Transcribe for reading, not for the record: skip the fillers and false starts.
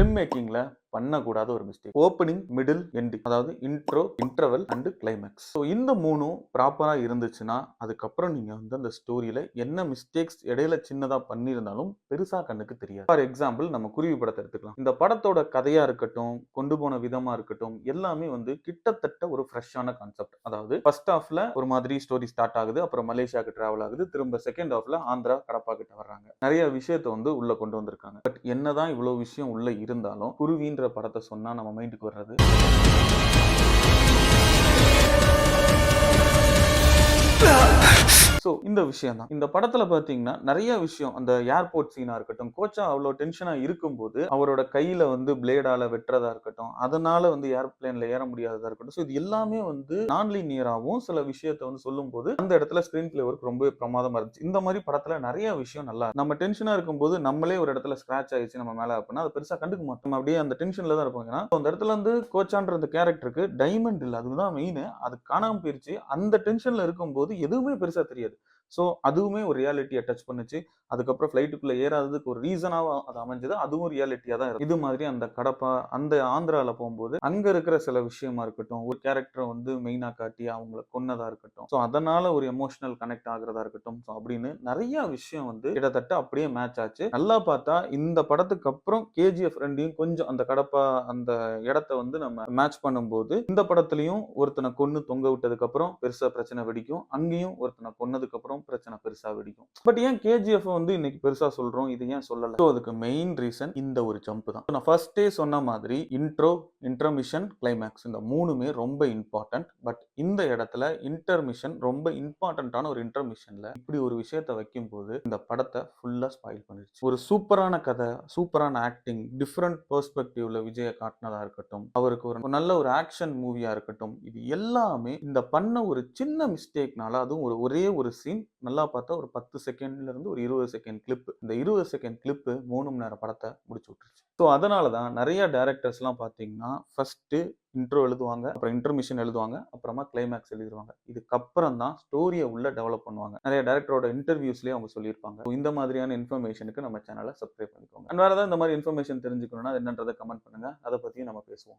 Film மேக்கிங்ல பண்ணக்கூடாத ஒரு மிஸ்டேக். Opening, middle, ending. அதாவது intro, interval and climax. So இந்த மூணும் ப்ராப்பரா இருந்துச்சுன்னா அதுக்கப்புறம் நீங்க வந்து அந்த ஸ்டோரியில என்ன மிஸ்டேக்ஸ் இடையில சின்னதா பண்ணியிருந்தாலும் பெருசா கண்ணுக்கு தெரியாது. ஃபார் எக்ஸாம்பிள் நம்ம குருவி படத்தை எடுத்துக்கலாம். இந்த படத்தோட கதையா இருக்கட்டும், கொண்டு போன விதமா இருக்கட்டும், எல்லாமே வந்து கிட்டத்தட்ட ஒரு ஃப்ரெஷ்ஷான கான்செப்ட். அதாவது ஃபர்ஸ்ட் ஹாஃப்ல ஒரு மாதிரி ஸ்டோரி ஸ்டார்ட் ஆகுது, அப்புறம் மலேசியாவுக்கு டிராவல் ஆகுது, திரும்ப செகண்ட் ஹாஃப்ல ஆந்திரா கடப்பா கிட்ட வர்றாங்க. நிறைய விஷயத்தை வந்து உள்ள கொண்டு வந்திருக்காங்க. பட் என்னதான் இவ்வளவு விஷயம் உள்ள இருந்தாலும் குருவின்ற படத்தை சொன்னா நம்ம மைண்டுக்கு வர்றது ஸோ இந்த விஷயம் தான். இந்த படத்துல பாத்தீங்கன்னா நிறைய விஷயம், அந்த ஏர்போர்ட் சீனா இருக்கட்டும், கோச்சா அவ்வளோ டென்ஷனா இருக்கும்போது அவரோட கையில வந்து பிளேடால வெட்டுறதா இருக்கட்டும், அதனால வந்து ஏர்பிளேன்ல ஏற முடியாததா இருக்கட்டும், ஸோ இது எல்லாமே வந்து நான் லீனியராகவும் சில விஷயத்தை வந்து சொல்லும் போது அந்த இடத்துல ஸ்கிரீன் பிளே ஒர்க் ரொம்ப பிரமாதமா இருந்துச்சு. இந்த மாதிரி படத்துல நிறைய விஷயம் நல்லா நம்ம டென்ஷனா இருக்கும்போது நம்மளே ஒரு இடத்துல ஸ்கிராச் ஆயிடுச்சு நம்ம மேல அப்படின்னா அதை பெருசா கண்டுக்க மாட்டோம். நம்ம அப்படியே அந்த டென்ஷன்ல தான் இருப்போம். ஏன்னா அந்த இடத்துல வந்து கோச்சான்ற அந்த கேரக்டருக்கு டைமண்ட் இல்லை, அதுதான் மெயின். அது காணாம போயிருச்சு. அந்த டென்ஷன்ல இருக்கும்போது எதுவுமே பெருசா தெரியாது. ஸோ அதுவுமே ஒரு ரியாலிட்டியை டச் பண்ணுச்சு. அதுக்கப்புறம் ஃப்ளைட்டுக்குள்ள ஏறாததுக்கு ஒரு ரீசனாக அது அமைஞ்சது. அதுவும் ரியாலிட்டியா தான் இருக்கு. இது மாதிரி அந்த கடப்பா அந்த ஆந்திரால போகும்போது அங்க இருக்கிற சில விஷயமா இருக்கட்டும், ஒரு கேரக்டரை வந்து மெயினா காட்டி அவங்களை கொன்னதா இருக்கட்டும், ஸோ அதனால ஒரு எமோஷனல் கனெக்ட் ஆகுறதா இருக்கட்டும், ஸோ அப்படின்னு நிறைய விஷயம் வந்து கிட்டத்தட்ட அப்படியே மேட்ச் ஆச்சு. நல்லா பார்த்தா இந்த படத்துக்கு அப்புறம் கேஜிஎஃப் ரெண்டையும் கொஞ்சம் அந்த கடப்பா அந்த இடத்த வந்து நம்ம மேட்ச் பண்ணும்போது இந்த படத்துலயும் ஒருத்தனை கொன்னு தொங்க விட்டதுக்கு அப்புறம் பெருசா பிரச்சனை வெடிக்கும், அங்கேயும் ஒருத்தனை கொன்னதுக்கு அப்புறம் பிரச்சனை பெருசா வெடிக்கும். பட் ஏன் கேஜிஎஃப் வந்து இன்னைக்கு பெருசா சொல்றோம், இது ஏன் சொல்லல? ஸோ அதுக்கு மெயின் ரீசன் இந்த ஒரு ஜம்ப் தான். நான் ஃபர்ஸ்டே சொன்ன மாதிரி இன்ட்ரோ, இன்டர்மிஷன், கிளைமேக்ஸ் இந்த மூணுமே ரொம்ப இம்பார்ட்டன்ட். பட் இந்த இடத்துல இன்டர்மிஷன் ரொம்ப இம்பார்ட்டன்டான ஒரு இன்டர்மிஷன்ல இப்படி ஒரு விஷயத்தை வைக்கும் போது இந்த படத்தை ஃபுல்லா ஸ்பாயில் பண்ணிருச்சு. ஒரு சூப்பரான கதை, சூப்பரான ஆக்டிங், டிஃப்ரெண்ட் பெர்ஸ்பெக்டிவ்ல விஜயை காட்டினதா இருக்கட்டும், அவருக்கு ஒரு நல்ல ஒரு ஆக்ஷன் மூவியா இருக்கட்டும், இது எல்லாமே இந்த பண்ண ஒரு சின்ன மிஸ்டேக்னால, அதுவும் ஒரே ஒரு சீன் நல்லா பார்த்தா ஒரு 10 செகண்ட்ல இருந்து ஒரு 20 செகண்ட் கிளிப், இந்த 20 செகண்ட் கிளிப் 3 மணி நேர படத்தை முடிச்சு விட்டுருச்சு. ஸோ அதனால தான் நிறைய டைரக்டர்ஸ்லாம் பார்த்தீங்கன்னா ஃபர்ஸ்ட் இன்ட்ரோ எழுதுவாங்க, அப்புறம் இன்டர்மிஷன் எழுதுவாங்க, அப்புறமா கிளைமேக்ஸ் எழுதிடுவாங்க. இதுக்கப்புறம் தான் ஸ்டோரியை உள்ள டெவலப் பண்ணுவாங்க. நிறைய டைரக்டரோட இன்டர்வியூஸ்லேயே அவங்க சொல்லியிருப்பாங்க. இந்த மாதிரியான இன்ஃபர்மேஷனுக்கு நம்ம சேனலை சப்ஸ்கிரைப் பண்ணிக்கோங்க. வேற ஏதாவது இந்த மாதிரி இன்ஃபர்மேஷன் தெரிஞ்சுக்கணும்னா என்னன்றதை கமெண்ட் பண்ணுங்க, அதை பற்றியும் நம்ம பேசுவோம்.